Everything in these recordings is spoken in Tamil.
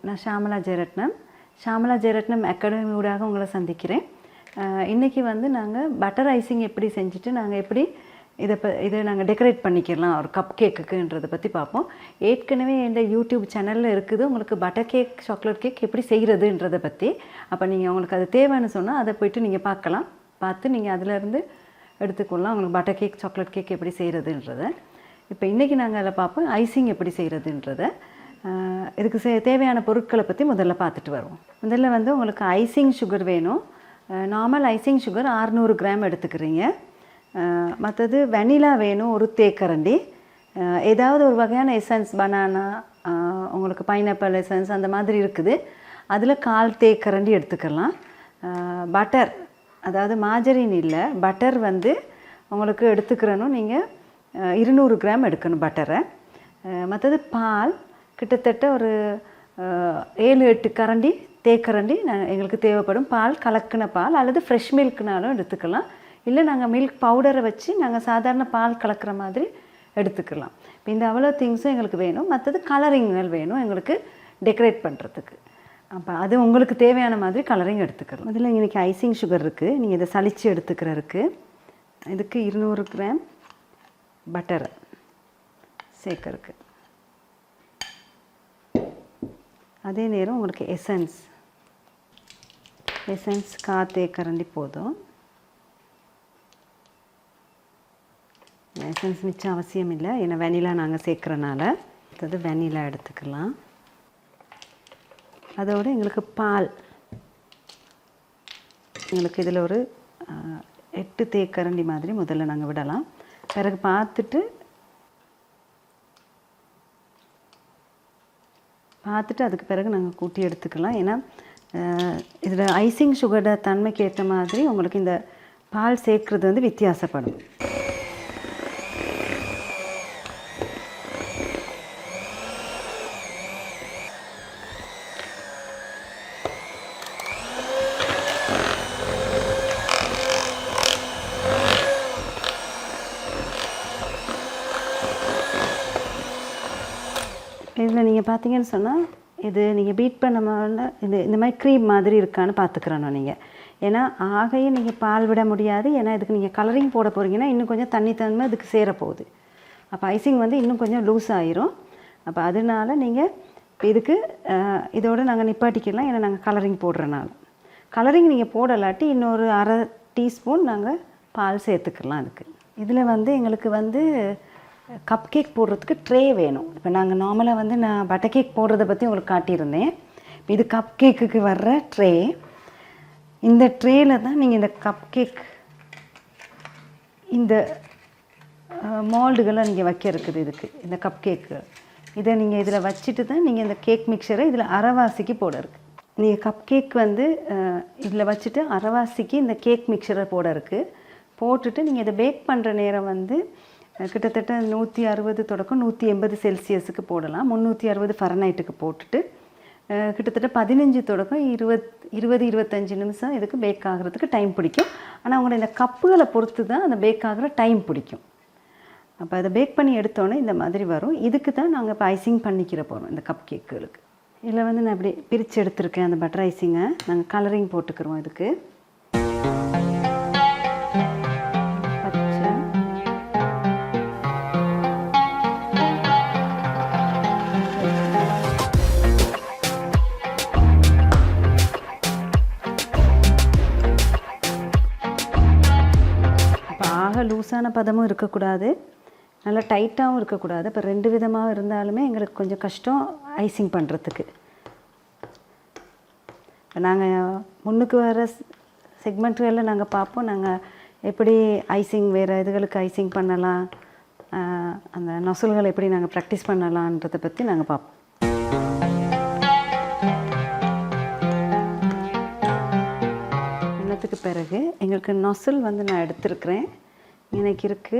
நான் ஷாமலா ஜெயரத்னம். ஷாமலா ஜெயரத்னம் அகாடமி ஊடாக உங்களை சந்திக்கிறேன். இன்றைக்கி வந்து நாங்கள் பட்டர் ஐசிங் எப்படி செஞ்சுட்டு நாங்கள் எப்படி இதை நாங்கள் டெக்கரேட் பண்ணிக்கலாம் ஒரு கப் கேக்குன்றதை பற்றி பார்ப்போம். ஏற்கனவே இந்த யூடியூப் சேனலில் இருக்குது உங்களுக்கு பட்டர் கேக், சாக்லேட் கேக் எப்படி செய்கிறதுன்றதை பற்றி. அப்போ நீங்கள் உங்களுக்கு அது தேவைன்னு சொன்னால் அதை போய்ட்டு நீங்கள் பார்க்கலாம். பார்த்து நீங்கள் அதிலேருந்து எடுத்துக்கொள்ளலாம் உங்களுக்கு பட்டர் கேக், சாக்லேட் கேக் எப்படி செய்கிறதுன்றதை. இப்போ இன்றைக்கி நாங்கள் அதில் பார்ப்போம் ஐசிங் எப்படி செய்கிறதுன்றதை. இதுக்கு தேவையான பொருட்களை பற்றி முதல்ல பார்த்துட்டு வருவோம். முதல்ல வந்து உங்களுக்கு ஐசிங் சுகர் வேணும். நார்மல் ஐசிங் சுகர் 600 கிராம் எடுத்துக்கிறீங்க. மற்றது வெனிலா வேணும் ஒரு தேக்கரண்டி. ஏதாவது ஒரு வகையான எசன்ஸ், பனானா, உங்களுக்கு பைனாப்பிள் எசன்ஸ் அந்த மாதிரி இருக்குது, அதில் 1/4 தேக்கரண்டி எடுத்துக்கலாம். பட்டர், அதாவது மார்ஜரின் இல்லை, பட்டர் வந்து உங்களுக்கு எடுத்துக்கிறணும். நீங்கள் 200 கிராம் எடுக்கணும் பட்டரை. மற்றது பால் கிட்டத்தட்ட ஒரு 7-8 கரண்டி தேக்கரண்டி எங்களுக்கு தேவைப்படும். பால், கலக்கின பால் அல்லது ஃப்ரெஷ் மில்க்னாலும் எடுத்துக்கலாம். இல்லை நாங்கள் மில்க் பவுடரை வச்சு நாங்கள் சாதாரண பால் கலக்கிற மாதிரி எடுத்துக்கலாம். இப்போ இந்த அவ்வளோ திங்ஸும் எங்களுக்கு வேணும். மற்றது கலரிங்கள் வேணும் எங்களுக்கு டெக்கரேட் பண்ணுறதுக்கு. அப்போ அது உங்களுக்கு தேவையான மாதிரி கலரிங் எடுத்துக்கலாம். அதில் இன்றைக்கி ஐசிங் சுகர் இருக்குது, நீங்கள் இதை சளிச்சு எடுத்துக்கிறதுக்கு. இதுக்கு 200 கிராம் பட்டரை சேர்க்கறதுக்கு. அதே நேரம் உங்களுக்கு எசன்ஸ் 1/4 தேக்கரண்டி போதும். எசன்ஸ் மிச்சம் அவசியம் இல்லை, ஏன்னா வெனிலா நாங்கள் சேர்க்குறனால. அது வெனிலா எடுத்துக்கலாம். அதோடு எங்களுக்கு பால், எங்களுக்கு இதில் ஒரு 8 தேக்கரண்டி மாதிரி முதல்ல நாங்கள் விடலாம். பிறகு பார்த்துட்டு அதுக்கு பிறகு நாங்கள் கூட்டி எடுத்துக்கலாம். ஏன்னா இதில் ஐசிங் சுகரோட தன்மைக்கு ஏற்ற மாதிரி உங்களுக்கு இந்த பால் சேர்க்குறது வந்து வித்தியாசப்படும். இதில் நீங்கள் பார்த்தீங்கன்னு சொன்னால் இது நீங்கள் பீட் பண்ண இந்த மாதிரி க்ரீம் மாதிரி இருக்கான்னு பார்த்துக்கிறணும் நீங்கள். ஏன்னா ஆகையும் நீங்கள் பால் விட முடியாது. ஏன்னா இதுக்கு நீங்கள் கலரிங் போட போகிறீங்கன்னா இன்னும் கொஞ்சம் தன்மை இதுக்கு சேரப்போகுது. அப்போ ஐசிங் வந்து இன்னும் கொஞ்சம் லூஸ் ஆகிரும். அப்போ அதனால நீங்கள் இதுக்கு இதோடு நாங்கள் நிப்பாட்டிக்கலாம். ஏன்னா நாங்கள் கலரிங் போடுறனால. கலரிங் நீங்கள் போடலாட்டி இன்னொரு 1/2 டீஸ்பூன் நாங்கள் பால் சேர்த்துக்கலாம் அதுக்கு. இதில் வந்து எங்களுக்கு வந்து கப் கேக் போடுறதுக்கு ட்ரே வேணும். இப்போ நாங்கள் நார்மலாக வந்து நான் பட்டர் கேக் போடுறத பற்றி உங்களுக்கு காட்டியிருந்தேன். இப்போ இது கப் கேக்குக்கு வர்ற ட்ரே. இந்த ட்ரேயில் தான் நீங்கள் இந்த கப் கேக், இந்த மால்டுகளை நீங்கள் வைக்க இருக்குது. இதுக்கு இந்த கப் கேக்கு இதை நீங்கள் இதில் வச்சுட்டு தான் நீங்கள் இந்த கேக் மிக்சரை இதில் அரைவாசிக்கு போட இருக்குது. நீங்கள் கப் கேக் வந்து இதில் வச்சுட்டு அரைவாசிக்கு இந்த கேக் மிக்சரை போட இருக்குது. போட்டுட்டு நீங்கள் இதை பேக் பண்ணுற நேரம் வந்து கிட்டத்தட்ட 160 தொடக்கம் 180 செல்சியஸுக்கு போடலாம். 360 ஃபரனைட்டுக்கு போட்டுட்டு கிட்டத்தட்ட 15 தொடக்கம் 20-25 நிமிஷம் இதுக்கு பேக் ஆகிறதுக்கு டைம் பிடிக்கும். ஆனால் அவங்களோட இந்த கப்புகளை பொறுத்து தான் அந்த பேக் ஆகிற டைம் பிடிக்கும். அப்போ அதை பேக் பண்ணி எடுத்தோன்னே இந்த மாதிரி வரும். இதுக்கு தான் நாங்கள் இப்போ ஐசிங் பண்ணிக்கிற போகிறோம் இந்த கப் கேக்குகளுக்கு. இதில் வந்து நான் இப்படி பிரித்து எடுத்துருக்கேன் அந்த பட்டர் ஐசிங்கை. நாங்கள் கலரிங் போட்டுக்கிறோம் இதுக்கு. லூஸான பதமும் இருக்கக்கூடாது, நல்லா டைட்டாகவும் இருக்கக்கூடாது. இப்போ 2 விதமாக இருந்தாலுமே எங்களுக்கு கொஞ்சம் கஷ்டம் ஐசிங் பண்ணுறதுக்கு. இப்போ நாங்கள் முன்னுக்கு வர செக்மெண்ட்டுகளில் நாங்கள் பார்ப்போம் நாங்கள் எப்படி ஐசிங் வேறு இதுகளுக்கு ஐசிங் பண்ணலாம், அந்த நொசல்களை எப்படி நாங்கள் ப்ராக்டிஸ் பண்ணலான்றதை பற்றி நாங்கள் பார்ப்போம். இன்னத்துக்கு பிறகு எங்களுக்கு நொசல் வந்து நான் எடுத்துருக்கிறேன். எனக்கு இருக்குது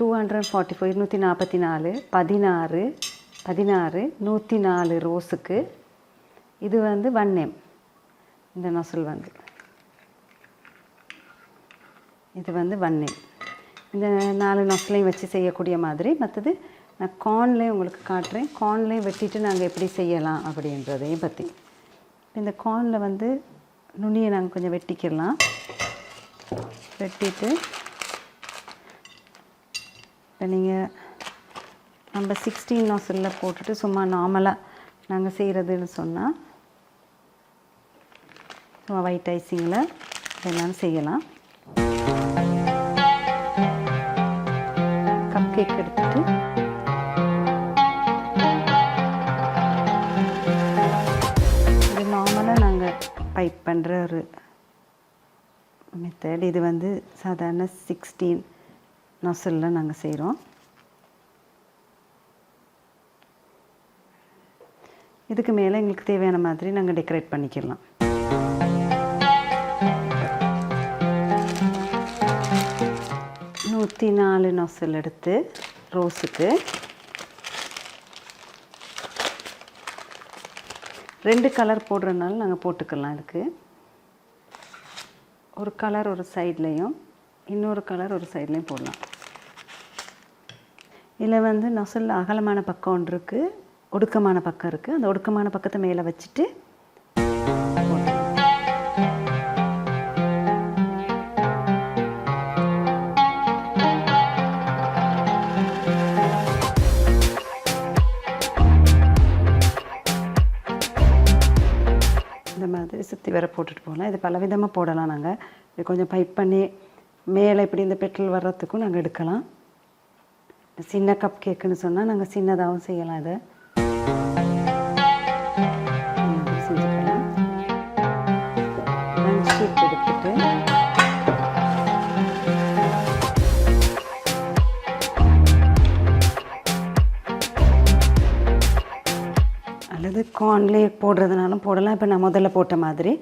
244 244 16 104 ரோஸுக்கு. இது வந்து 1 m. இந்த நொசல் வந்து இது வந்து 1 m. இந்த 4 நொசலையும் வச்சு செய்யக்கூடிய மாதிரி. மற்றது நான் கார்ன்லேயே உங்களுக்கு காட்டுறேன். கார்ன்லேயே வெட்டிட்டு நாங்கள் எப்படி செய்யலாம் அப்படின்றதையும் பற்றி. இந்த கார்னில் வந்து நுனியை நாங்கள் கொஞ்சம் வெட்டிக்கிடலாம். வெட்டிட்டு இப்போ நீங்கள் நம்ம 16 நாசிலில் போட்டுட்டு சும்மா நார்மலாக நாங்கள் செய்கிறதுன்னு சொன்னால் சும்மா ஒயிட் ஐசிங்கில் இதெல்லாம் செய்யலாம். கப் கேக் எடுத்துட்டு இது நார்மலாக நாங்கள் பைப் பண்ணுற ஒரு மெத்தட். இது வந்து சாதாரண 16 நாசிலில் நாங்கள் செய்கிறோம். இதுக்கு மேலே எங்களுக்கு தேவையான மாதிரி நாங்கள் டெக்கரேட் பண்ணிக்கலாம். நூற்றி 4 நாசில் எடுத்து ரோஸுக்கு 2 கலர் போடுறதுனால நாங்கள் போட்டுக்கலாம். இதுக்கு ஒரு கலர் ஒரு சைட்லேயும் இன்னொரு கலர் ஒரு சைட்லேயும் போடலாம். இதில் வந்து நொசல் அகலமான பக்கம் ஒன்று இருக்குது, ஒடுக்கமான பக்கம் இருக்குது. அந்த ஒடுக்கமான பக்கத்தை மேலே வச்சுட்டு இந்த மாதிரி சுற்றி வர போட்டுட்டு போகலாம். இது பல விதமாக போடலாம். நாங்கள் இது கொஞ்சம் பைப் பண்ணி மேலே இப்படி இந்த பெட்ரோல் வர்றதுக்கும் நாங்கள் எடுக்கலாம். சின்ன கப் கேக்குன்னு சொன்னால் நாங்கள் சின்னதாகவும் செய்யலாம். இதை செஞ்சுக்கலாம். லஞ்ச் கேக் எடுத்துட்டு அல்லது கார்ன்லேயே போடுறதுனாலும் போடலாம். இப்போ நான் முதல்ல போட்ட மாதிரி.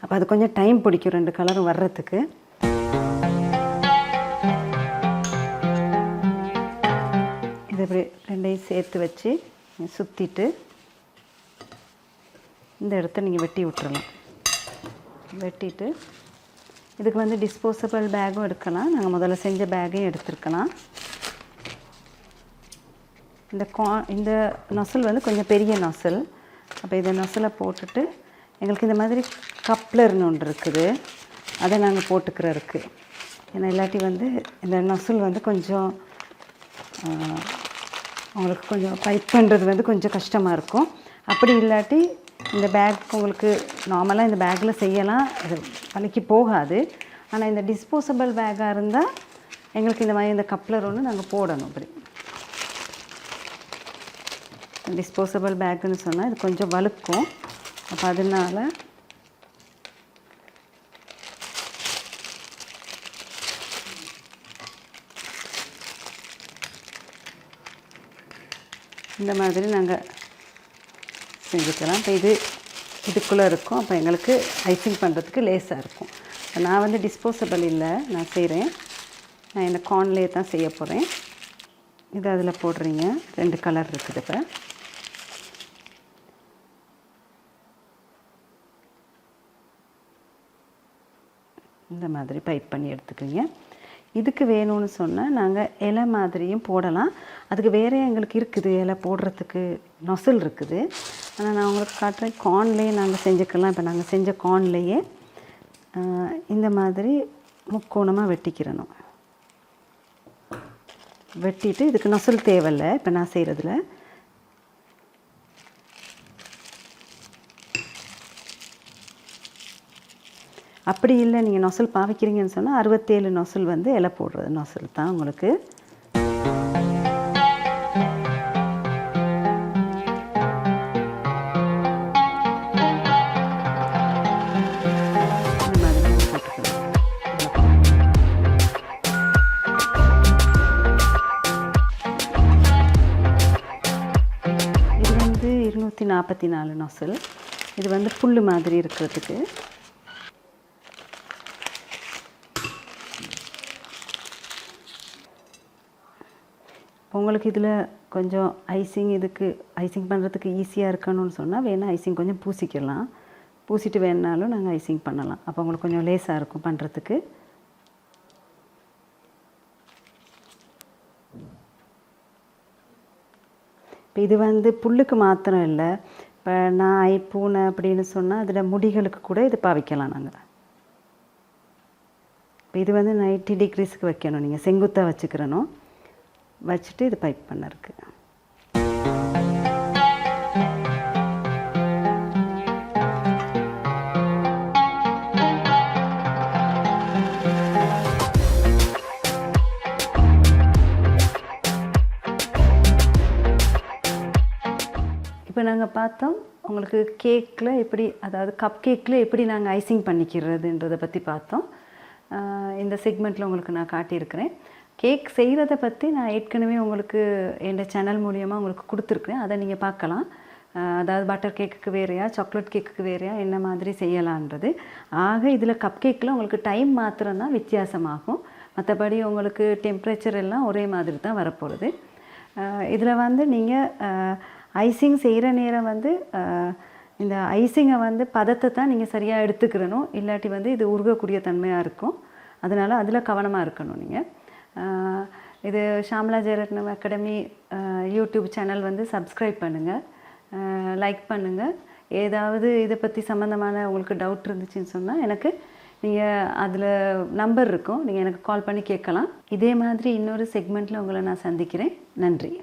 அப்போ அது கொஞ்சம் டைம் பிடிக்கும் 2 கலரும் வர்றதுக்கு. இதை இப்படி 2ஐயும் சேர்த்து வச்சு சுற்றிட்டு இந்த இடத்த நீங்கள் வெட்டி விட்டுறலாம். வெட்டிட்டு இதுக்கு வந்து டிஸ்போசபிள் பேக்கும் எடுக்கலாம். நாங்கள் முதல்ல செஞ்ச பேக்கையும் எடுத்துருக்கலாம். இந்த நொசல் வந்து கொஞ்சம் பெரிய நொசல். அப்போ இந்த நொசலை போட்டுட்டு எங்களுக்கு இந்த மாதிரி கப்லர்னு ஒன்று இருக்குது, அதை நாங்கள் போட்டுக்கிறதுக்கு. ஏன்னா இல்லாட்டி வந்து இந்த நொசல் வந்து கொஞ்சம் உங்களுக்கு கொஞ்சம் பைப் பண்ணுறது வந்து கொஞ்சம் கஷ்டமாக இருக்கும். அப்படி இல்லாட்டி இந்த பேக் உங்களுக்கு நார்மலாக இந்த பேக்கில் செய்யலாம், இது பழிக்கு போகாது. ஆனால் இந்த டிஸ்போசபிள் பேக்காக இருந்தால் எங்களுக்கு இந்த மாதிரி இந்த கப்லர் ஒன்று நாங்கள் போடணும். அப்படி டிஸ்போசபிள் பேக்குன்னு சொன்னால் இது கொஞ்சம் வழுக்கும். அப்போ அதனால் இந்த மாதிரி நாங்கள் செஞ்சுக்கலாம். இப்போ இதுக்குள்ளே இருக்கும். அப்போ எங்களுக்கு ஐசிங் பண்ணுறதுக்கு லேஸாக இருக்கும். நான் வந்து டிஸ்போசபிள் இல்லை, நான் செய்கிறேன். நான் இந்த கார்ன்லேயே தான் செய்ய போகிறேன். இது அதில் போடுறீங்க. 2 கலர் இருக்குது. இப்போ இந்த மாதிரி பைப் பண்ணி எடுத்துக்கிறீங்க. இதுக்கு வேணும்னு சொன்னால் நாங்கள் இலை மாதிரியும் போடலாம். அதுக்கு வேறு எங்களுக்கு இருக்குது, இலை போடுறதுக்கு நொசல் இருக்குது. ஆனால் நான் உங்களுக்கு காட்டுறேன். கார்ன்லேயே நாங்கள் செஞ்சுக்கலாம். இப்போ நாங்கள் செஞ்ச கார்ன்லேயே இந்த மாதிரி முக்கோணமாக வெட்டிக்கிறணும். வெட்டிட்டு இதுக்கு நொசல் தேவையில்லை. இப்போ நான் செய்கிறதுல அப்படி இல்லை, நீங்கள் நொசல் பாவிக்கிறீங்கன்னு சொன்னால் 67 நொசல் வந்து இலை போடுறது நொசல் தான் உங்களுக்கு. இந்த மாதிரி போட்டுக்கலாம். இது வந்து 244 நொசல். இது வந்து புல் மாதிரி இருக்கிறதுக்கு. உங்களுக்கு இதில் கொஞ்சம் இதுக்கு ஐசிங் பண்ணுறதுக்கு ஈஸியாக இருக்கணும்னு சொன்னால் வேணால் ஐசிங் கொஞ்சம் பூசிக்கலாம். பூசிட்டு வேணுனாலும் நாங்கள் ஐசிங் பண்ணலாம். அப்போ உங்களுக்கு கொஞ்சம் லேஸாக இருக்கும் பண்ணுறதுக்கு. இப்போ இது வந்து புல்லுக்கு மாத்திரம் இல்லை, இப்போ நாய் பூனை அப்படின்னு சொன்னால் அதில் முடிகளுக்கு கூட இது பாவிக்கலாம் நாங்கள். இப்போ இது வந்து 90 டிகிரிஸ்க்கு வைக்கணும், நீங்கள் செங்குத்தாக வச்சுக்கிறணும், வச்சுட்டு இது பைப் பண்ண இருக்குது. இப்போ நாங்கள் பார்த்தோம் உங்களுக்கு கேக்கில் எப்படி, அதாவது கப் கேக்கில் எப்படி நாங்கள் ஐசிங் பண்ணிக்கிறதுன்றதை பற்றி பார்த்தோம். இந்த செக்மெண்ட்டில் உங்களுக்கு நான் காட்டியிருக்கிறேன். கேக் செய்கிறத பற்றி நான் ஏற்கனவே உங்களுக்கு என் சேனல் மூலியமாக உங்களுக்கு கொடுத்துருக்குறேன், அதை நீங்கள் பார்க்கலாம். அதாவது பட்டர் கேக்குக்கு வேறையா, சாக்லேட் கேக்குக்கு வேறையா, என்ன மாதிரி செய்யலான்றது. ஆக இதில் கப் கேக்கில் உங்களுக்கு டைம் மாத்திரம்தான் வித்தியாசமாகும், மற்றபடி உங்களுக்கு டெம்பரேச்சர் எல்லாம் ஒரே மாதிரி தான் வரப்போகுது. இதில் வந்து நீங்கள் ஐசிங் செய்கிற நேரம் வந்து இந்த ஐசிங்கை வந்து பதத்தை தான் நீங்கள் சரியாக எடுத்துக்கிறணும், இல்லாட்டி வந்து இது உருகக்கூடிய தன்மையாக இருக்கும். அதனால் அதில் கவனமாக இருக்கணும் நீங்கள். இது Shyamala Jayaratnam academy YouTube channel வந்து சப்ஸ்கிரைப் பண்ணுங்கள், லைக் பண்ணுங்கள். ஏதாவது இதை பற்றி சம்மந்தமான உங்களுக்கு டவுட் இருந்துச்சுன்னு சொன்னால் எனக்கு நீங்கள் அதில் நம்பர் இருக்கும், நீங்கள் எனக்கு கால் பண்ணி கேட்கலாம். இதே மாதிரி இன்னொரு செக்மெண்ட்டில் உங்களை நான் சந்திக்கிறேன். நன்றி.